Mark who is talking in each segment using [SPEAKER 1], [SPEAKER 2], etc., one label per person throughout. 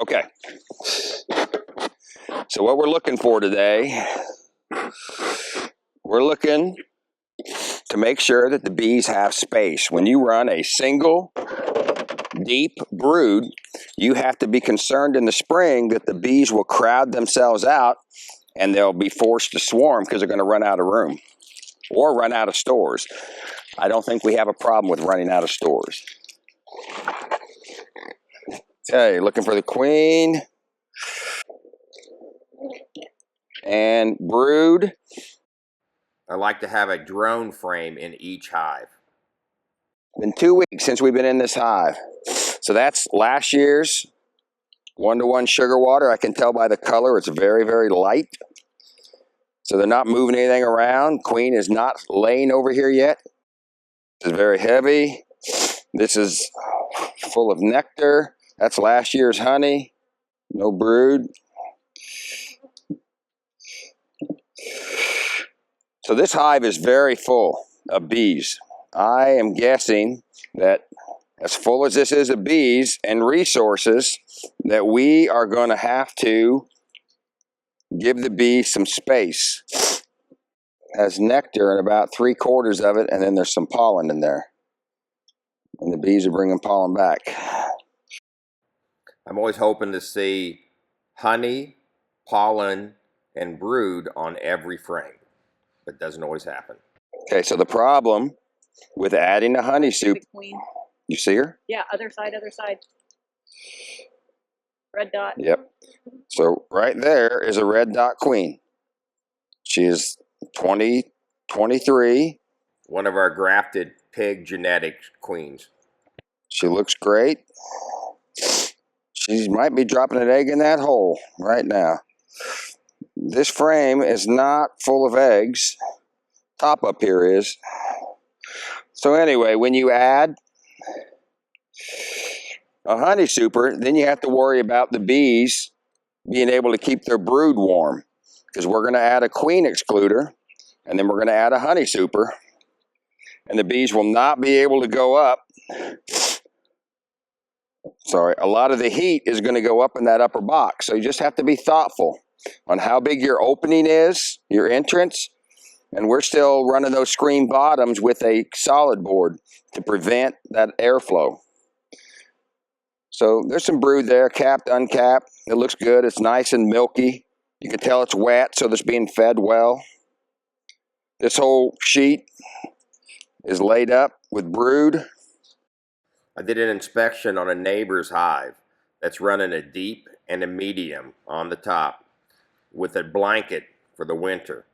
[SPEAKER 1] Okay. So what we're looking for today, we're looking to make sure that the bees have space. When you run a single deep brood, you have to be concerned in the spring that the bees will crowd themselves out and they'll be forced to swarm because they're going to run out of room or run out of stores. I don't think we have a problem with running out of stores. Okay, looking for the queen and brood.
[SPEAKER 2] I like to have a drone frame in each hive.
[SPEAKER 1] Been 2 weeks since we've been in this hive. So that's last year's 1-to-1 sugar water. I can tell by the color it's very, very light. So they're not moving anything around. Queen is not laying over here yet. This is very heavy. This is full of nectar. That's last year's honey. No brood. So this hive is very full of bees. I am guessing that as full as this is of bees and resources, that we are going to have to give the bees some space. It has nectar in about 3/4 of it, and then there's some pollen in there. And the bees are bringing pollen back.
[SPEAKER 2] I'm always hoping to see honey, pollen, and brood on every frame, but it doesn't always happen.
[SPEAKER 1] Okay, so the problem with adding the honey soup,
[SPEAKER 3] The queen.
[SPEAKER 1] you see her?
[SPEAKER 3] Yeah, other side, other side. Red dot.
[SPEAKER 1] Yep. So right there is a red dot queen. She is 23.
[SPEAKER 2] One of our grafted pig genetic queens.
[SPEAKER 1] She looks great. She might be dropping an egg in that hole right now. This frame is not full of eggs. Top up here is. So anyway, when you add a honey super, then you have to worry about the bees being able to keep their brood warm, because we're going to add a queen excluder, and then we're going to add a honey super, and the bees will not be able to go up. Sorry, a lot of the heat is going to go up in that upper box, so you just have to be thoughtful on how big your opening is, your entrance, and we're still running those screen bottoms with a solid board to prevent that airflow. So there's some brood there, capped, uncapped. It looks good. It's nice and milky. You can tell it's wet, so it's being fed well. This whole sheet is laid up with brood.
[SPEAKER 2] I did an inspection on a neighbor's hive that's running a deep and a medium on the top with a blanket for the winter.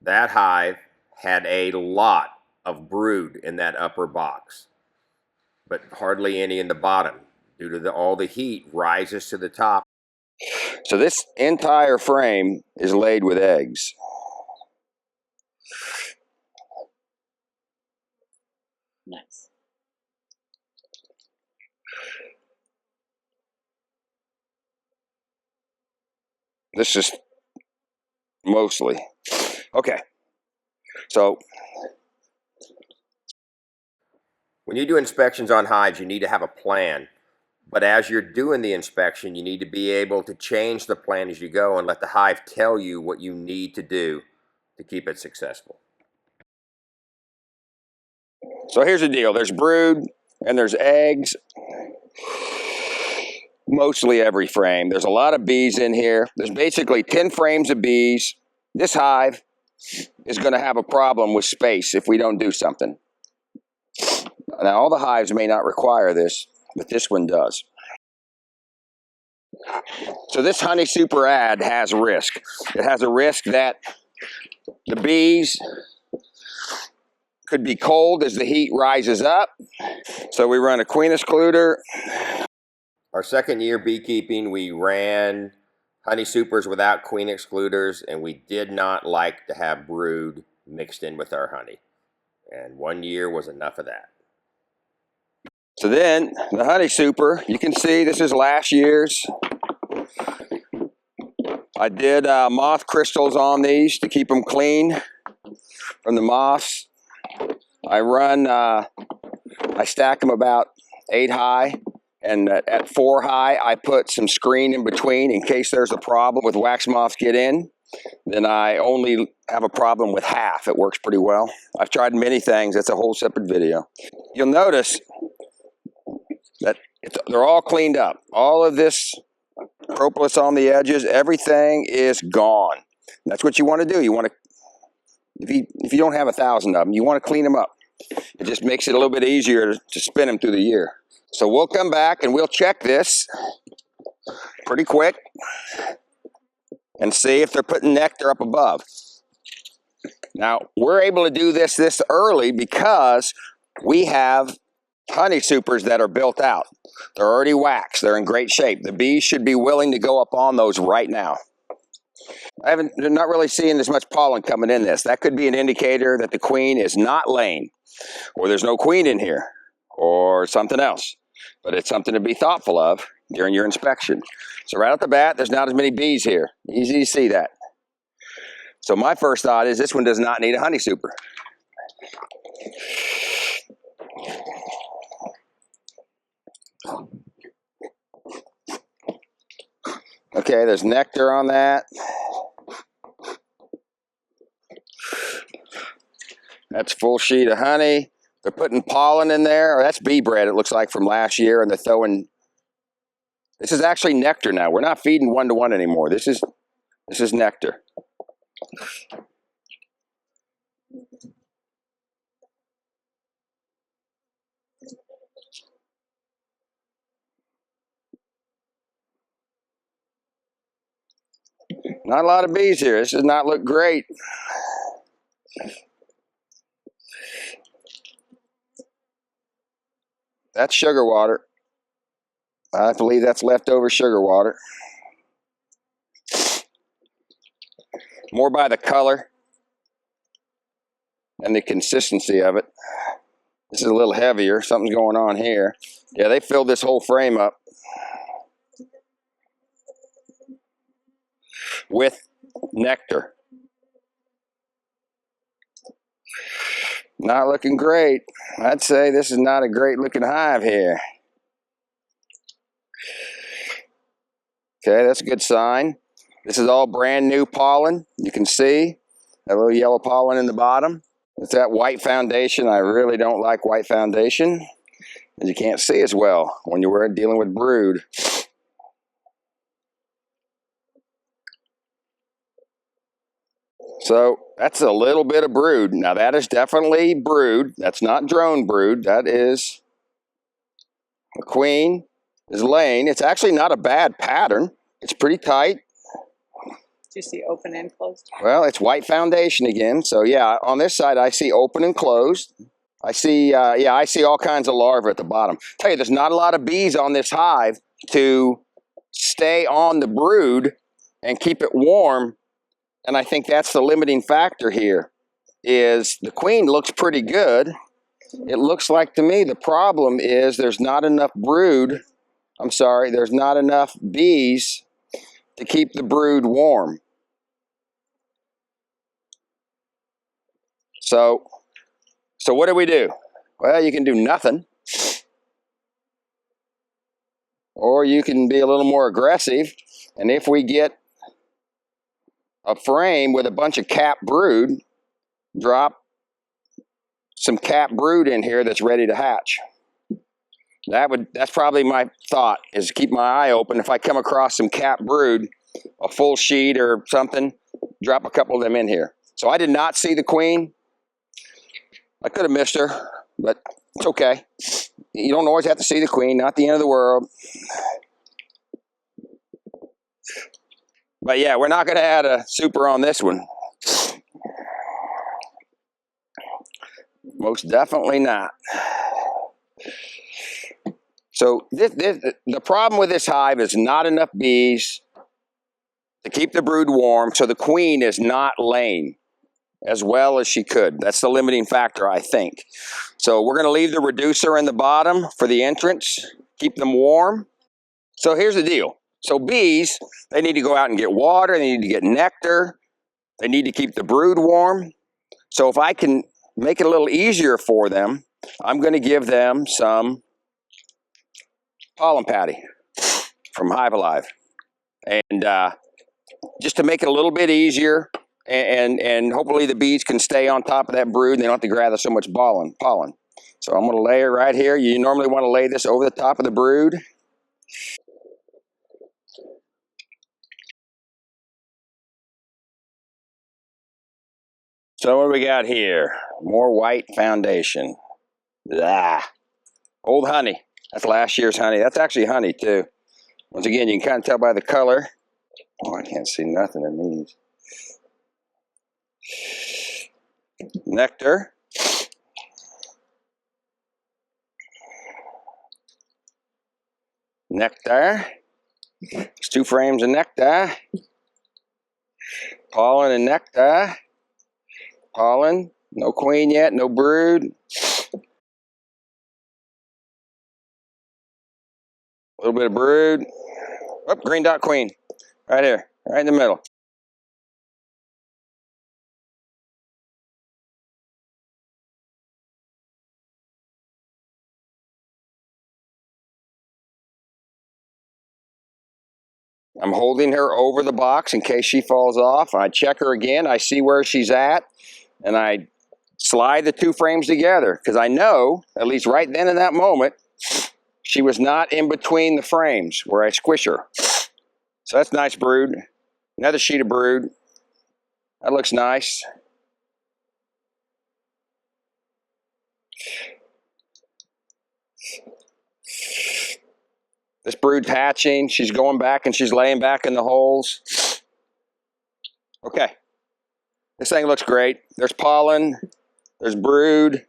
[SPEAKER 2] That hive had a lot of brood in that upper box, but hardly any in the bottom due to all the heat rises to the top.
[SPEAKER 1] So this entire frame is laid with eggs.
[SPEAKER 3] Nice.
[SPEAKER 1] This is mostly. Okay. So
[SPEAKER 2] when you do inspections on hives, you need to have a plan. But as you're doing the inspection, you need to be able to change the plan as you go and let the hive tell you what you need to do to keep it successful.
[SPEAKER 1] So here's the deal. There's brood and there's eggs. Mostly every frame. There's a lot of bees in here. There's basically 10 frames of bees. This hive is going to have a problem with space if we don't do something. Now, all the hives may not require this, but this one does. So this honey super ad has risk. It has a risk that the bees could be cold as the heat rises up. So we run a queen excluder.
[SPEAKER 2] Our second year beekeeping, we ran honey supers without queen excluders, and we did not like to have brood mixed in with our honey. And 1 year was enough of that.
[SPEAKER 1] So then the honey super, you can see this is last year's. I did moth crystals on these to keep them clean from the moths. I stack them about 8 high And at 4 high, I put some screen in between in case there's a problem with wax moths get in. Then I only have a problem with half. It works pretty well. I've tried many things. That's a whole separate video. You'll notice that they're all cleaned up. All of this propolis on the edges, everything is gone. That's what you want to do. You want to, if you don't have 1,000 of them, you want to clean them up. It just makes it a little bit easier to spin them through the year. So we'll come back and we'll check this pretty quick and see if they're putting nectar up above. Now, we're able to do this early because we have honey supers that are built out. They're already waxed. They're in great shape. The bees should be willing to go up on those right now. They're not really seeing as much pollen coming in this. That could be an indicator that the queen is not laying, or there's no queen in here, or something else. But it's something to be thoughtful of during your inspection. So right off the bat, there's not as many bees here. Easy to see that. So my first thought is this one does not need a honey super. Okay, there's nectar on that. That's full sheet of honey. They're putting pollen in there, or that's bee bread, it looks like, from last year, and they're throwing. This is actually nectar now. We're not feeding 1-to-1 anymore. This is nectar. Not a lot of bees here. This does not look great. That's sugar water. I believe that's leftover sugar water. More by the color and the consistency of it. This is a little heavier. Something's going on here. Yeah, they filled this whole frame up with nectar. Not looking great. I'd say this is not a great looking hive here. Okay, that's a good sign. This is all brand new pollen. You can see that little yellow pollen in the bottom. It's that white foundation. I really don't like white foundation, and you can't see as well when you're dealing with brood. So that's a little bit of brood. Now that is definitely brood. That's not drone brood. That is the queen is laying. It's actually not a bad pattern. It's pretty tight.
[SPEAKER 3] Do you see open and closed?
[SPEAKER 1] Well, it's white foundation again. So yeah, on this side I see open and closed. I see, yeah, I see all kinds of larvae at the bottom. Tell you, there's not a lot of bees on this hive to stay on the brood and keep it warm. And I think that's the limiting factor here, is the queen looks pretty good. It looks like to me the problem is there's not enough brood. I'm sorry, there's not enough bees to keep the brood warm. So what do we do? Well, you can do nothing. Or you can be a little more aggressive. And if we get a frame with a bunch of capped brood, drop some capped brood in here that's ready to hatch. That's probably my thought, is keep my eye open. If I come across some capped brood, a full sheet or something, drop a couple of them in here. So I did not see the queen. I could have missed her, but it's okay. You don't always have to see the queen, not the end of the world. But yeah, we're not going to add a super on this one. Most definitely not. So the problem with this hive is not enough bees to keep the brood warm, so the queen is not laying as well as she could. That's the limiting factor, I think. So we're going to leave the reducer in the bottom for the entrance, keep them warm. So here's the deal. So bees, they need to go out and get water, they need to get nectar, they need to keep the brood warm. So if I can make it a little easier for them, I'm going to give them some pollen patty from Hive Alive. And just to make it a little bit easier, and hopefully the bees can stay on top of that brood and they don't have to gather so much pollen. So I'm going to lay it right here. You normally want to lay this over the top of the brood. So what do we got here? More white foundation. Ah, old honey. That's last year's honey. That's actually honey too. Once again, you can kind of tell by the color. Oh, I can't see nothing in these. Nectar. Nectar. There's 2 frames of nectar. Pollen and nectar. Pollen. No queen yet, no brood. A little bit of brood. Oh, green dot queen. Right here, right in the middle. I'm holding her over the box in case she falls off. I check her again. I see where she's at, and I slide the 2 frames together because I know, at least right then in that moment, she was not in between the frames where I squish her. So that's nice brood. Another sheet of brood. That looks nice. This brood's hatching. She's going back and she's laying back in the holes. Okay. This thing looks great. There's pollen. There's brood.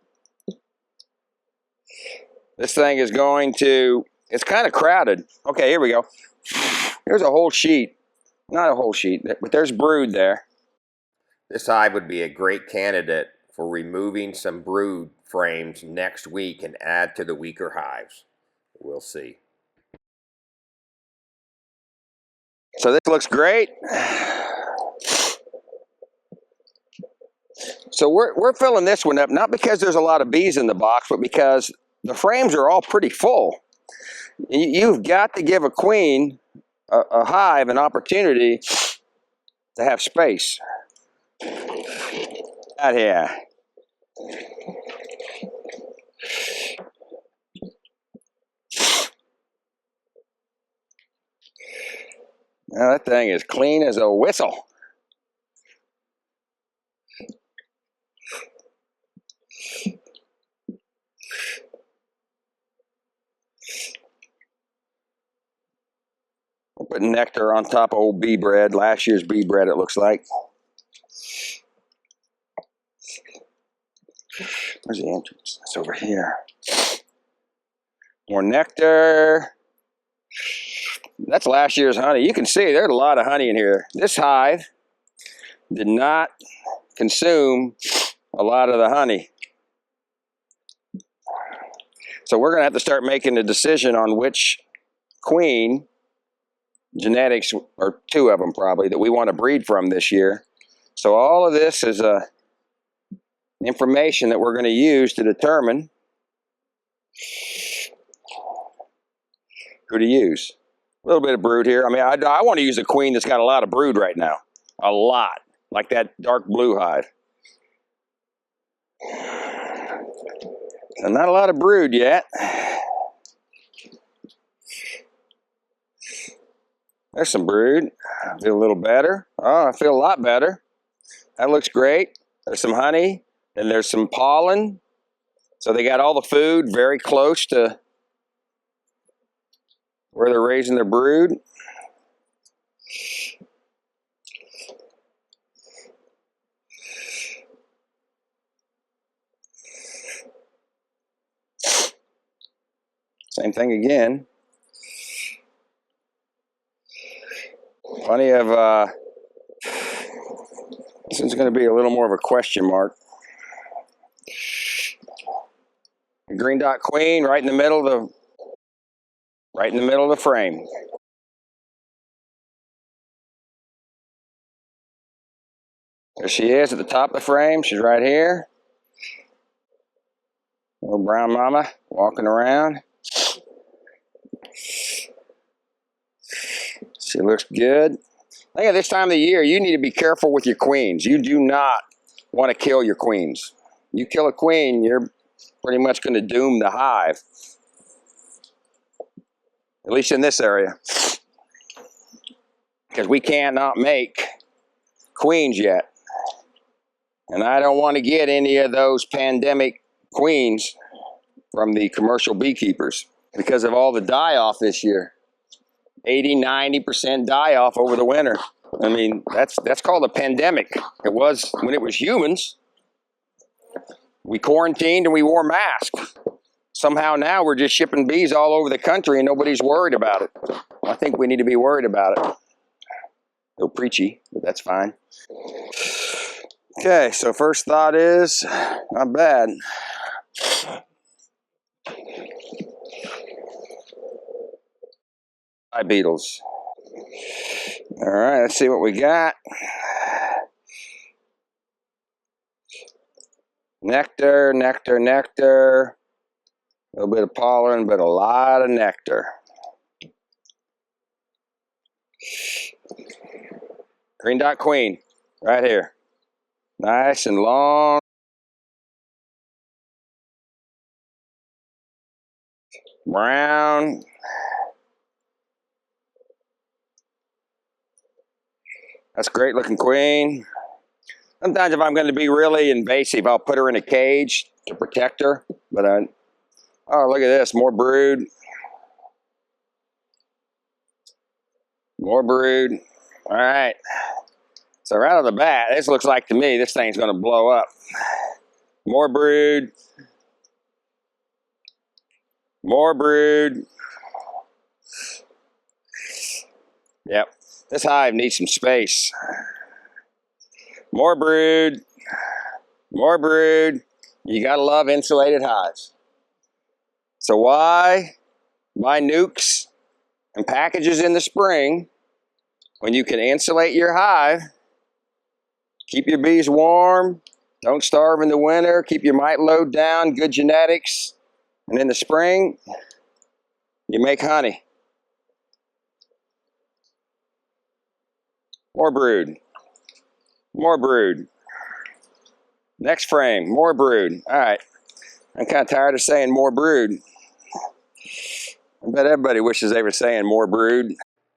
[SPEAKER 1] This thing is going to, it's kind of crowded. Okay, here we go. There's a whole sheet. Not a whole sheet, but there's brood there.
[SPEAKER 2] This hive would be a great candidate for removing some brood frames next week and add to the weaker hives. We'll see.
[SPEAKER 1] So this looks great. So we're filling this one up, not because there's a lot of bees in the box, but because the frames are all pretty full. You've got to give a queen, a hive, an opportunity to have space. Out here. Now that thing is clean as a whistle. We'll put nectar on top of old bee bread. Last year's bee bread, it looks like. Where's the entrance? It's over here. More nectar. That's last year's honey. You can see there's a lot of honey in here. This hive did not consume a lot of the honey. So we're going to have to start making a decision on which queen genetics, or 2 of them probably, that we want to breed from this year. So all of this is information that we're going to use to determine who to use. A little bit of brood here. I mean, I want to use a queen that's got a lot of brood right now. A lot. Like that dark blue hive. So not a lot of brood yet. There's some brood. I feel a little better. Oh, I feel a lot better. That looks great. There's some honey. And there's some pollen. So they got all the food very close to where they're raising their brood. Same thing again. Plenty of, this is going to be a little more of a question mark. Green dot queen right in the middle of the frame. There she is at the top of the frame. She's right here. Little brown mama walking around. She looks good. I think at this time of the year, you need to be careful with your queens. You do not want to kill your queens. You kill a queen, you're pretty much going to doom the hive. At least in this area. Because we cannot make queens yet. And I don't want to get any of those pandemic queens from the commercial beekeepers because of all the die-off this year. 80–90% die-off over the winter. I mean, that's called a pandemic. It was when it was humans. We quarantined and we wore masks. Somehow now we're just shipping bees all over the country and nobody's worried about it. I think we need to be worried about it. A little preachy, but that's fine. Okay, so first thought is, not bad. Hive beetles. All right, let's see what we got. Nectar, nectar, nectar. A little bit of pollen, but a lot of nectar. Green dot queen, right here. Nice and long. Brown. That's a great looking queen. Sometimes if I'm going to be really invasive, I'll put her in a cage to protect her. But oh, look at this, more brood. More brood. All right. So right off the bat, this looks like to me, this thing's going to blow up. More brood. More brood. Yep. This hive needs some space. More brood. More brood. You gotta love insulated hives. So why buy nukes and packages in the spring when you can insulate your hive, keep your bees warm, don't starve in the winter, keep your mite load down, good genetics, and in the spring, you make honey. More brood. More brood. Next frame, more brood. All right. I'm kind of tired of saying more brood. I bet everybody wishes they were saying more brood.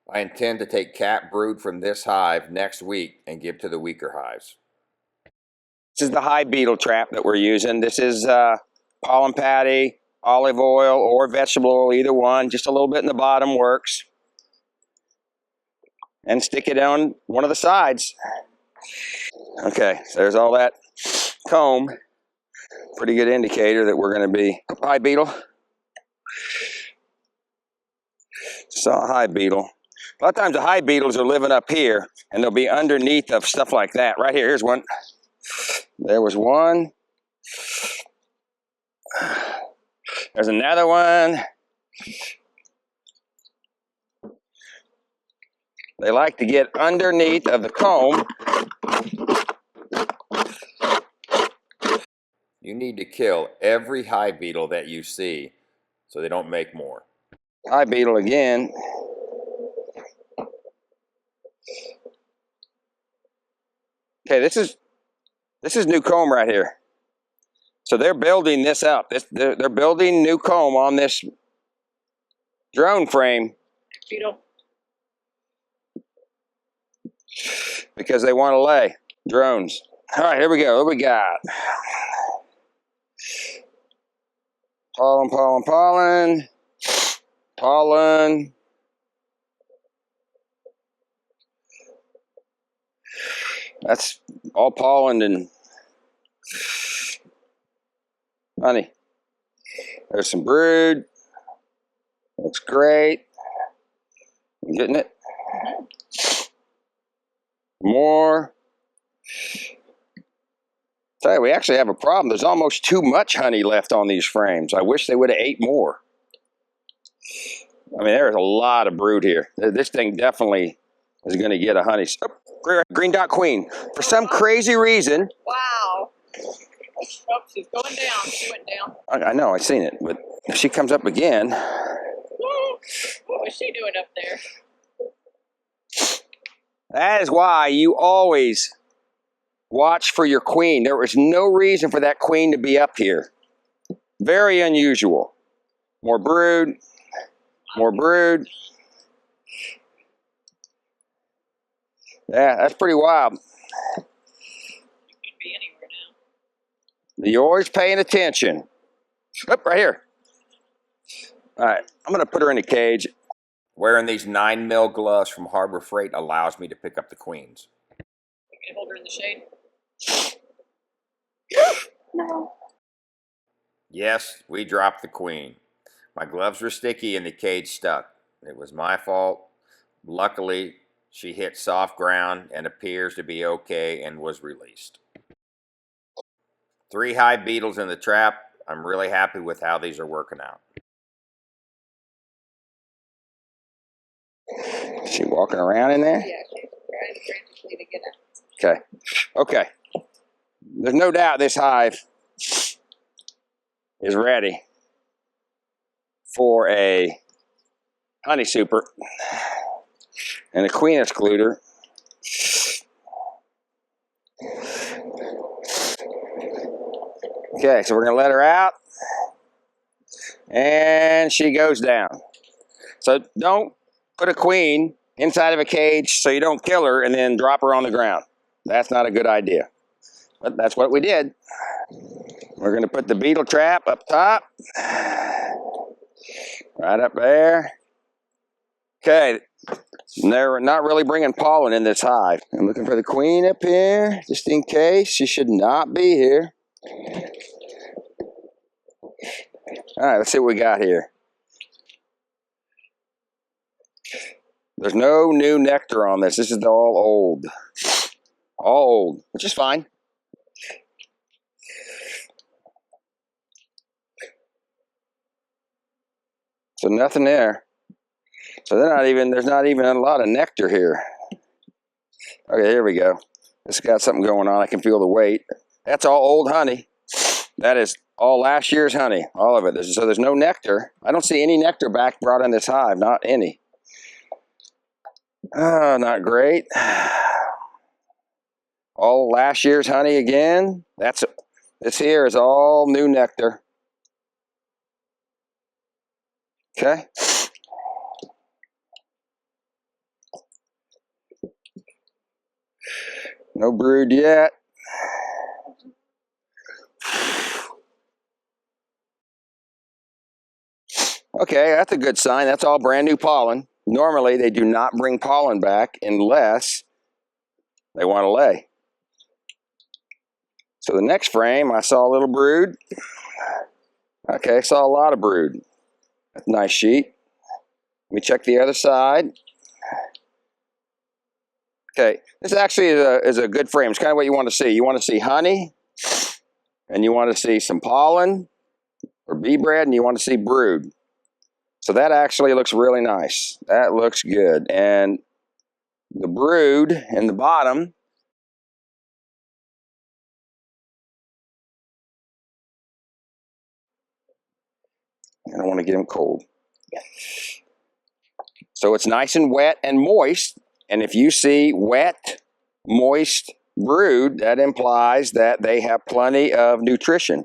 [SPEAKER 2] I intend to take cat brood from this hive next week and give to the weaker hives.
[SPEAKER 1] This is the hive beetle trap that we're using. This is pollen patty, olive oil, or vegetable oil, either one. Just a little bit in the bottom works. And stick it on one of the sides. Okay, so there's all that comb. Pretty good indicator that we're going to be hive beetle. Saw a hive beetle. A lot of times the hive beetles are living up here, and they'll be underneath of stuff like that. Right here, here's one. There was one. There's another one. They like to get underneath of the comb.
[SPEAKER 2] You need to kill every hive beetle that you see so they don't make more.
[SPEAKER 1] Hive beetle again. Okay, this is new comb right here. So they're building this up. They're building new comb on this drone frame
[SPEAKER 3] Beetle.
[SPEAKER 1] because they want to lay drones. All right, here we go. What we got? Pollen, pollen, pollen. Pollen. That's all pollen and honey. There's some brood. Looks great. You getting it? More. Tell you, we actually have a problem. There's almost too much honey left on these frames. I wish they would have ate more. I mean, there's a lot of brood here. This thing definitely is going to get a honey. Oh, green dot queen. For some crazy reason.
[SPEAKER 3] Wow. Oh, she's going down. She went down.
[SPEAKER 1] I know, I've seen it. But if she comes up again.
[SPEAKER 3] What was she doing up there?
[SPEAKER 1] That is why you always watch for your queen. There was no reason for that queen to be up here. Very unusual. More brood. More brood. Yeah, that's pretty wild.
[SPEAKER 3] She could be anywhere now.
[SPEAKER 1] You're always paying attention. Up right here. All right, I'm going to put her in a cage.
[SPEAKER 2] Wearing these 9mm gloves from Harbor Freight allows me to pick up the queens.
[SPEAKER 3] You can hold her in the shade. No.
[SPEAKER 2] Yes, we dropped the queen. My gloves were sticky and the cage stuck. It was my fault. Luckily, she hit soft ground and appears to be okay and was released. 3 hive beetles in the trap. I'm really happy with how these are working out.
[SPEAKER 1] Is she walking around in there?
[SPEAKER 3] Yeah, she's trying frantically to get out.
[SPEAKER 1] Okay. Okay. There's no doubt this hive is ready for a honey super and a queen excluder. Okay, so we're going to let her out. And she goes down. So don't put a queen inside of a cage so you don't kill her and then drop her on the ground. That's not a good idea. But that's what we did. We're going to put the beetle trap up top. Right up there. Okay. They're not really bringing pollen in this hive. I'm looking for the queen up here, just in case. She should not be here. All right, let's see what we got here. There's no new nectar on this. This is all old. All old, which is fine. So nothing there. So there's not even a lot of nectar here. Okay, here we go. It's got something going on. I can feel the weight. That's all old honey. That is all last year's honey, all of it. So there's no nectar. I don't see any nectar back brought in this hive, not any. Oh, not great. All last year's honey again. This here is all new nectar. Okay. No brood yet. Okay, that's a good sign. That's all brand new pollen. Normally, they do not bring pollen back unless they want to lay. So the next frame, I saw a little brood. Okay, saw a lot of brood. Nice sheet. Let me check the other side. Okay, this actually is a good frame. It's kind of what you want to see. You want to see honey, and you want to see some pollen or bee bread, and you want to see brood. So that actually looks really nice. That looks good. And the brood in the bottom, I don't want to get them cold. So it's nice and wet and moist. And if you see wet, moist brood, that implies that they have plenty of nutrition.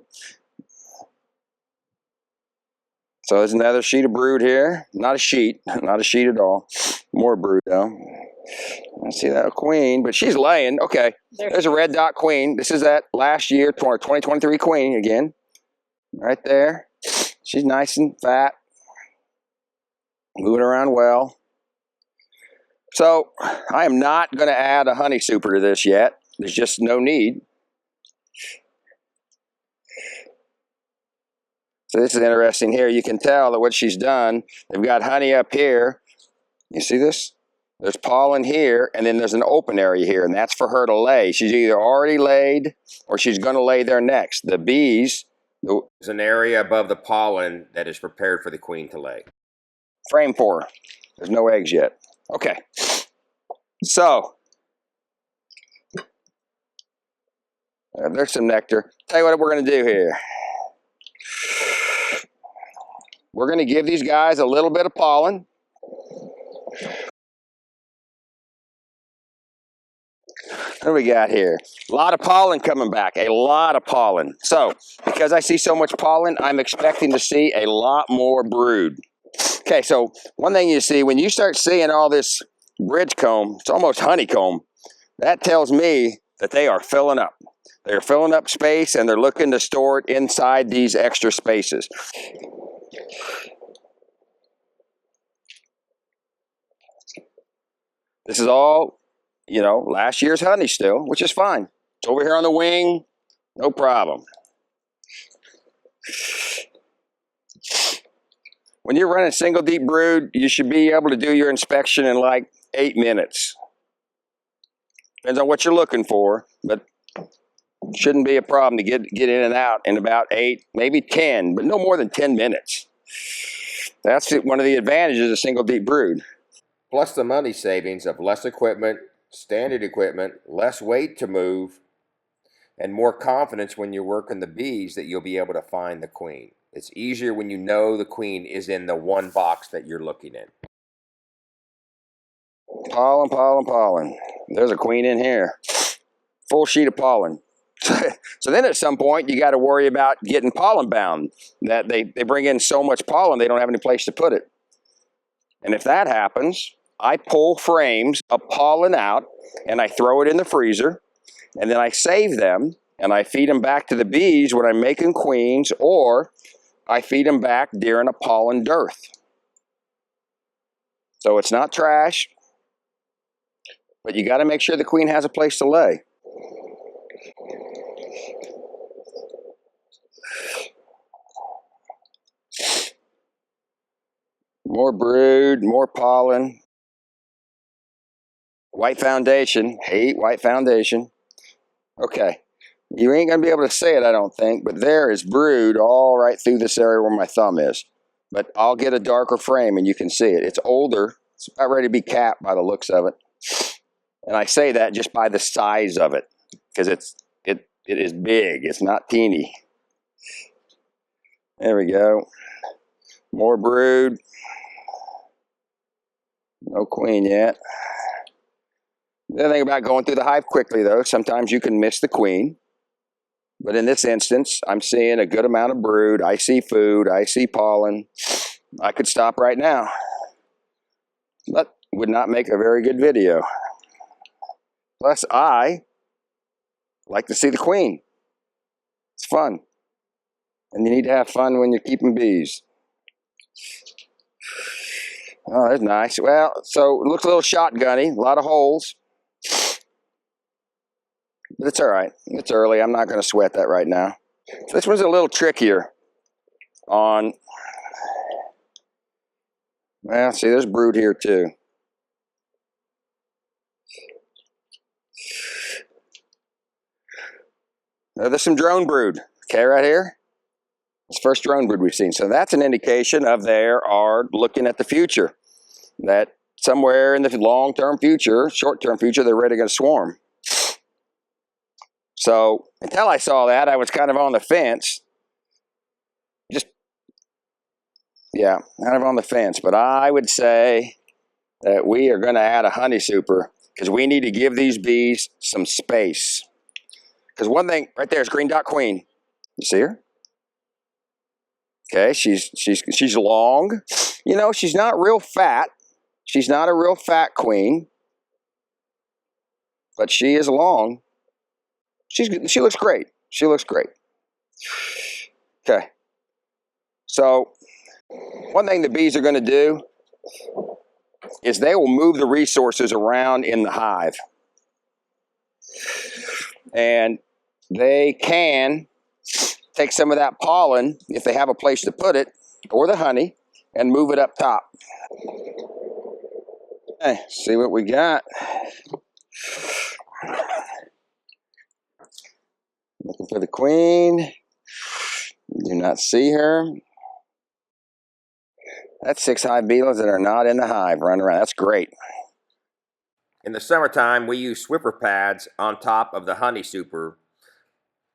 [SPEAKER 1] So there's another sheet of brood here. Not a sheet. Not a sheet at all. More brood, though. I see that queen, but she's laying. Okay, there's a red dot queen. This is that last year, 2023 queen again. Right there. She's nice and fat. Moving around well. So I am not going to add a honey super to this yet. There's just no need. So this is interesting here. You can tell that what she's done, they've got honey up here. You see this? There's pollen here, and then there's an open area here, and that's for her to lay. She's either already laid or she's going to lay there next. The bees...
[SPEAKER 2] There's an area above the pollen that is prepared for the queen to lay.
[SPEAKER 1] Frame 4. There's no eggs yet. Okay. So, there's some nectar. Tell you what we're going to do here. we're going to give these guys a little bit of pollen. What do we got here? A lot of pollen coming back, a lot of pollen. So, because I see so much pollen, I'm expecting to see a lot more brood. Okay, so one thing you see, when you start seeing all this bridge comb, it's almost honeycomb, that tells me that they are filling up. They're filling up space and they're looking to store it inside these extra spaces. This is all, you know, last year's honey still, which is fine. It's over here on the wing, no problem. When you're running single deep brood, you should be able to do your inspection in like 8 minutes. Depends on what you're looking for, but shouldn't be a problem to get in and out in about 8, maybe 10, but no more than 10 minutes. That's one of the advantages of single deep brood.
[SPEAKER 2] Plus the money savings of less equipment, standard equipment, less weight to move, and more confidence when you're working the bees that you'll be able to find the queen. It's easier when you know the queen is in the one box that you're looking in.
[SPEAKER 1] Pollen, pollen, pollen. There's a queen in here. Full sheet of pollen. So then at some point, you got to worry about getting pollen bound. That they bring in so much pollen, they don't have any place to put it. And if that happens, I pull frames of pollen out and I throw it in the freezer. And then I save them and I feed them back to the bees when I'm making queens, or I feed them back during a pollen dearth. So it's not trash, but you got to make sure the queen has a place to lay. More brood, more pollen. White foundation, hate white foundation. Okay, you ain't gonna be able to see it, I don't think, but there is brood all right through this area where my thumb is. But I'll get a darker frame and you can see it. It's older, it's about ready to be capped by the looks of it. And I say that just by the size of it, because it is big, it's not teeny. There we go. More brood. No queen yet. The other thing about going through the hive quickly, though, sometimes you can miss the queen. But in this instance, I'm seeing a good amount of brood. I see food. I see pollen. I could stop right now, but would not make a very good video. Plus, I like to see the queen. It's fun. And you need to have fun when you're keeping bees. Oh, that's nice. Well, so it looks a little shotgunny. A lot of holes. But it's all right. It's early. I'm not going to sweat that right now. So this one's a little trickier on... Well, see, there's brood here too. There's some drone brood. Okay, right here. It's first drone brood we've seen. So that's an indication of they are looking at the future. That somewhere in the long-term future, short-term future, they're ready to swarm. So until I saw that, I was kind of on the fence. Yeah, kind of on the fence. But I would say that we are going to add a honey super because we need to give these bees some space. Because one thing right there is green dot queen. You see her? Okay, she's long. You know, she's not real fat. She's not a real fat queen, but she is long. She looks great. She looks great. Okay. So one thing the bees are going to do is they will move the resources around in the hive. And they can take some of that pollen, if they have a place to put it, or the honey, and move it up top. Okay, see what we got. Looking for the queen. Do not see her. That's 6 hive beetles that are not in the hive running around. That's great.
[SPEAKER 2] In the summertime, we use Swiffer pads on top of the honey super,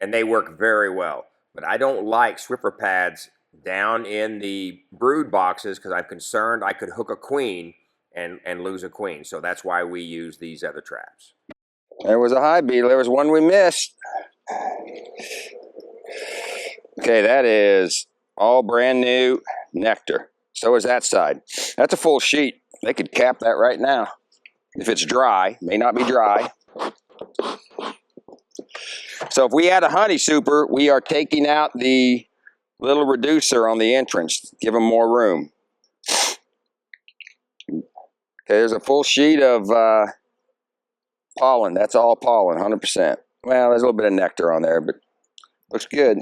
[SPEAKER 2] and they work very well. But I don't like Swiffer pads down in the brood boxes because I'm concerned I could hook a queen and lose a queen. So that's why we use these other traps.
[SPEAKER 1] There was a hive beetle. There was one we missed. Okay, that is all brand new nectar. So is that side. That's a full sheet. They could cap that right now. If it's dry, may not be dry. So if we add a honey super, we are taking out the little reducer on the entrance. Give them more room. Okay, there's a full sheet of pollen. That's all pollen, 100%. Well, there's a little bit of nectar on there, but looks good.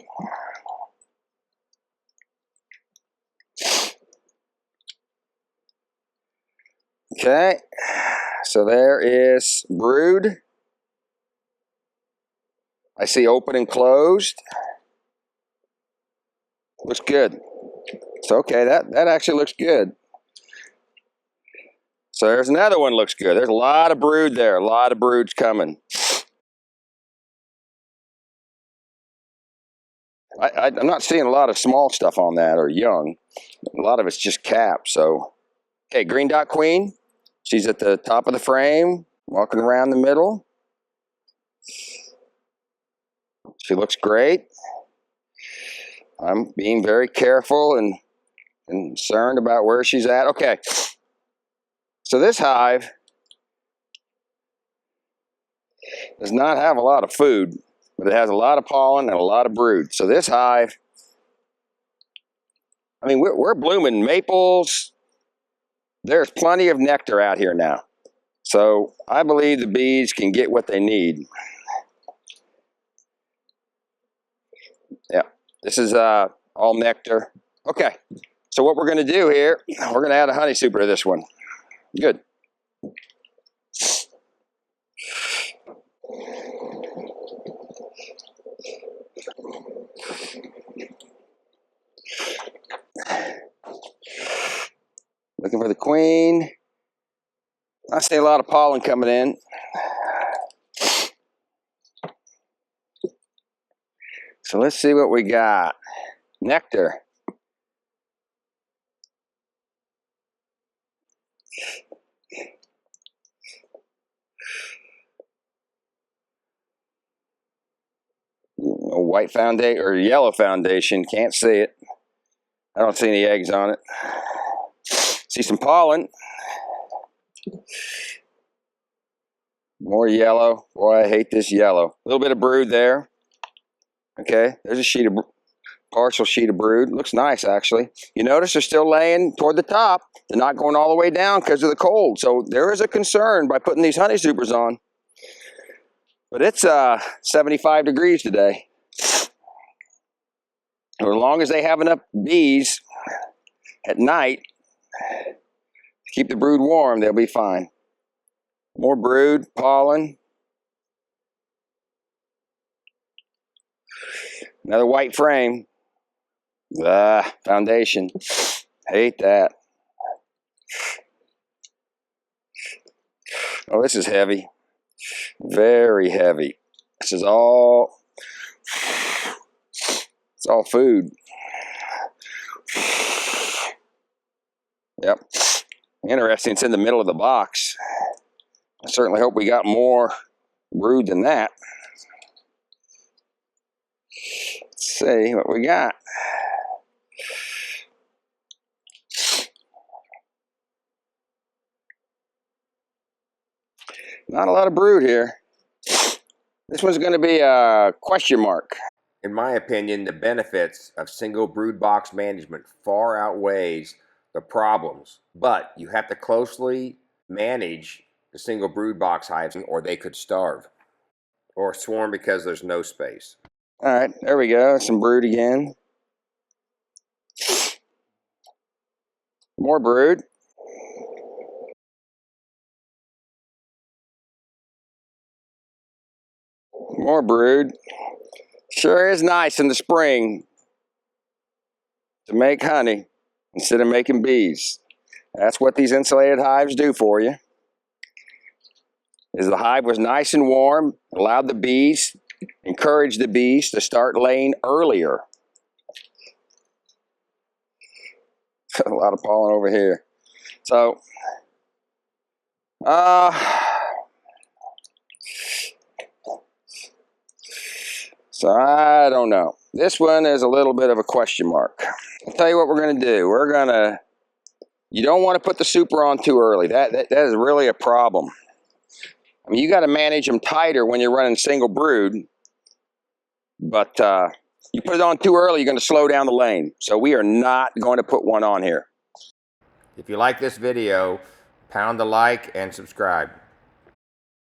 [SPEAKER 1] Okay, so there is brood. I see open and closed. Looks good. So okay, that actually looks good. So there's another one looks good. There's a lot of brood there. A lot of brood's coming. I'm not seeing a lot of small stuff on that or young. A lot of it's just cap. So, okay, green dot queen. She's at the top of the frame, walking around the middle. She looks great. I'm being very careful and concerned about where she's at. Okay, so this hive does not have a lot of food, but it has a lot of pollen and a lot of brood. So this hive, I mean, we're blooming maples. There's plenty of nectar out here now. So I believe the bees can get what they need. Yeah, this is all nectar. Okay, so what we're going to do here, we're going to add a honey super to this one. Good. Looking for the queen. I see a lot of pollen coming in. So let's see what we got. Nectar. A white foundation or yellow foundation. Can't see it. I don't see any eggs on it. See some pollen. More yellow. Boy, I hate this yellow. A little bit of brood there. Okay, there's a sheet of partial sheet of brood. Looks nice, actually. You notice they're still laying toward the top. They're not going all the way down because of the cold. So there is a concern by putting these honey supers on. But it's 75 degrees today. As long as they have enough bees at night to keep the brood warm, they'll be fine. More brood, pollen. Another white frame. Foundation. Hate that. Oh, this is heavy. Very heavy. This is all, it's all food. Yep. Interesting, it's in the middle of the box. I certainly hope we got more brood than that. Let's see what we got. Not a lot of brood here. This one's going to be a question mark.
[SPEAKER 2] In my opinion, the benefits of single brood box management far outweighs the problems, but you have to closely manage the single brood box hives or they could starve or swarm because there's no space.
[SPEAKER 1] All right, there we go. Some brood again. More brood. More brood. Sure is nice in the spring to make honey instead of making bees. That's what these insulated hives do for you. Is the hive was nice and warm, allowed the bees, encouraged the bees to start laying earlier. A lot of pollen over here. So, so I don't know. This one is a little bit of a question mark. I'll tell you what we're going to do. You don't want to put the super on too early. That is really a problem. I mean, you got to manage them tighter when you're running single brood, but you put it on too early, you're going to slow down the lane. So we are not going to put one on here.
[SPEAKER 2] If you like this video, pound the like and subscribe.